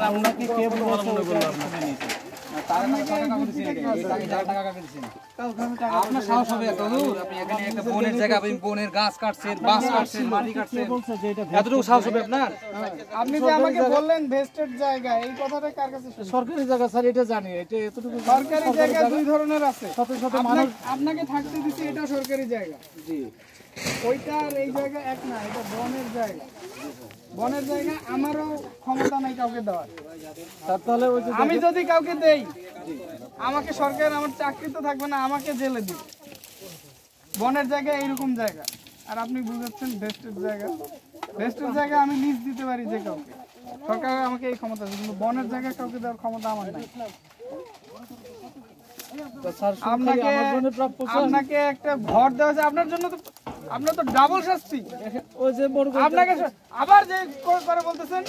আপনাকে কে বলেছে মনে করলো আপনাকে নিতে? আপনার সাহস হবে এত দূর? আপনি এখানে একটা বনের জায়গা, আপনি বনের গাছ কাটছেন, বাঁশ কাটছেন, মাটি কে কাটছেন, বলছে যে এটা এতটুকু সাহস হবে আপনার? আপনি যে আমাকে বললেন ভেস্টেড জায়গা, এই কথাটা কার কাছে শুনলেন? সরকারি জায়গা স্যার, এটা জানি, এটা এতটুকু সরকারি জায়গা দুই ধরনের আছে। সাথে সাথে মানুষ আপনাকে থাকতে দিছি, এটা সরকারি জায়গা। জি ওইটা আর এই জায়গা এক না, এটা বনের জায়গা। বনের জায়গা আমারও ক্ষমতা নাই কাউকে দেওয়ার। স্যার তাহলে ওই যে আমি যদি কাউকে দেই, আমাকে সরকার আমার চাকরি তো থাকবে না, আমাকে জেলে দিবে। বনের জায়গা এইরকম জায়গা, আর আপনি বুঝাচ্ছেন ভেস্টেড জায়গা। ভেস্টেড জায়গা আমি লিজ দিতে পারি যে কাউকে, সরকার আমাকে এই ক্ষমতা আছে, কিন্তু বনের জায়গা কাউকে দেওয়ার ক্ষমতা আমার নাই। স্যার আপনাকে আমার জন্য প্রাপ্য আপনাকে একটা ঘর দেওয়া হয়েছে, আপনার জন্য তো, আপনার তো ডাবল শাস্তি। ওই যে বড় আপনাকে আবার যে করে বলতেছেন